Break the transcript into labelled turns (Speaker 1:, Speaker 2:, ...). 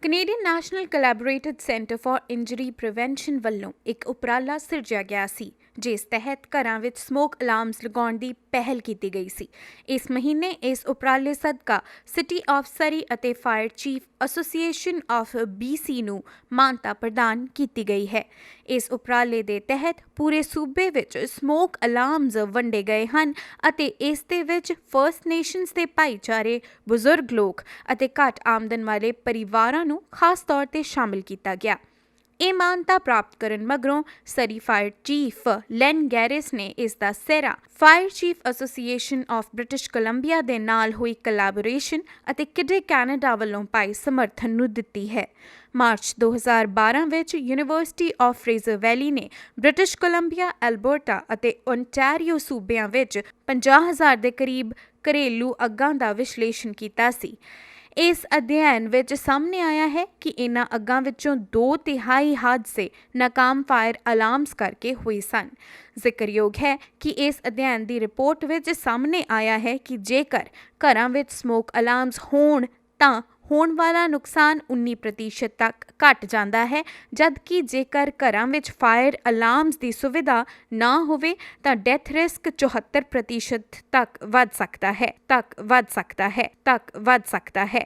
Speaker 1: Canadian national collaborated centre for injury prevention ਵੱਲੋਂ ਇੱਕ ਉਪਰਾਲਾ ਸਿਰਜਿਆ ਗਿਆ ਸੀ, ਜਿਸ ਤਹਿਤ ਘਰਾਂ ਵਿੱਚ ਸਮੋਕ ਅਲਾਰਮਸ ਲਗਾਉਣ ਦੀ ਪਹਿਲ ਕੀਤੀ ਗਈ ਸੀ। ਇਸ ਮਹੀਨੇ ਇਸ ਉਪਰਾਲੇ ਸਦਕਾ ਸਿਟੀ ਆਫ ਸਰੀ ਅਤੇ fire chief association of BC ਨੂੰ ਮਾਨਤਾ ਪ੍ਰਦਾਨ ਕੀਤੀ ਗਈ ਹੈ। ਇਸ ਉਪਰਾਲੇ ਦੇ ਤਹਿਤ ਪੂਰੇ ਸੂਬੇ ਵਿੱਚ ਸਮੋਕ ਅਲਾਰਮਸ ਵੰਡੇ ਗਏ ਹਨ ਅਤੇ ਇਸ ਦੇ ਵਿੱਚ ਫਰਸਟ ਨੇਸ਼ਨਸ ਦੇ ਭਾਈਚਾਰੇ, ਬਜ਼ੁਰਗ ਲੋਕ ਅਤੇ ਘੱਟ ਆਮਦਨ ਵਾਲੇ ਪਰਿਵਾਰਾਂ ਨੂੰ ਖਾਸ ਤੌਰ ਤੇ ਸ਼ਾਮਿਲ ਕੀਤਾ ਗਿਆ। ਇਹ ਮਾਨਤਾ ਪ੍ਰਾਪਤ ਕਰਨ ਮਗਰੋਂ ਸਰੀ ਫਾਇਰ ਚੀਫ ਲੈਨ ਗੈਰਿਸ ਨੇ ਇਸ ਦਾ ਸਿਹਰਾ fire chief association of British Columbia ਦੇ ਨਾਲ ਹੋਈ ਕੋਲੈਬੋਰੇਸ਼ਨ ਅਤੇ ਕਿਡੇ ਕੈਨੇਡਾ ਵੱਲੋਂ ਪਾਏ ਸਮਰਥਨ ਨੂੰ ਦਿੱਤੀ ਹੈ। ਮਾਰਚ 2012 ਵਿੱਚ ਯੂਨੀਵਰਸਿਟੀ ਆਫ ਫਰੇਜ਼ਰ ਵੈਲੀ ਨੇ ਬ੍ਰਿਟਿਸ਼ ਕੋਲੰਬੀਆ, ਐਲਬਰਟਾ ਅਤੇ ਓਨਟਾਰੀਓ ਸੂਬਿਆਂ ਵਿੱਚ 50,000 ਦੇ ਕਰੀਬ ਘਰੇਲੂ ਅੱਗਾਂ ਦਾ ਵਿਸ਼ਲੇਸ਼ਣ ਕੀਤਾ ਸੀ। ਇਸ ਅਧਿਐਨ ਵਿੱਚ ਸਾਹਮਣੇ ਆਇਆ ਹੈ ਕਿ ਇਨ੍ਹਾਂ ਅੱਗਾਂ ਵਿੱਚੋਂ 2/3 ਹਾਦਸੇ ਨਾਕਾਮ ਫਾਇਰ ਅਲਾਰਮਸ ਕਰਕੇ ਹੋਏ ਸਨ। ਜ਼ਿਕਰਯੋਗ ਹੈ ਕਿ ਇਸ ਅਧਿਐਨ ਦੀ ਰਿਪੋਰਟ ਵਿੱਚ ਸਾਹਮਣੇ ਆਇਆ ਹੈ ਕਿ ਜੇਕਰ ਘਰਾਂ ਵਿੱਚ ਸਮੋਕ ਅਲਾਰਮਸ ਹੋਣ ਤਾਂ ਹੋਣ ਵਾਲਾ ਨੁਕਸਾਨ 19% ਤੱਕ ਘਟ ਜਾਂਦਾ ਹੈ, ਜਦਕਿ ਜੇਕਰ ਘਰਾਂ ਵਿੱਚ ਫਾਇਰ ਅਲਾਰਮਸ ਦੀ ਸੁਵਿਧਾ ਨਾ ਹੋਵੇ ਤਾਂ ਡੈਥ ਰਿਸਕ 74% ਤੱਕ ਵੱਧ ਸਕਦਾ ਹੈ।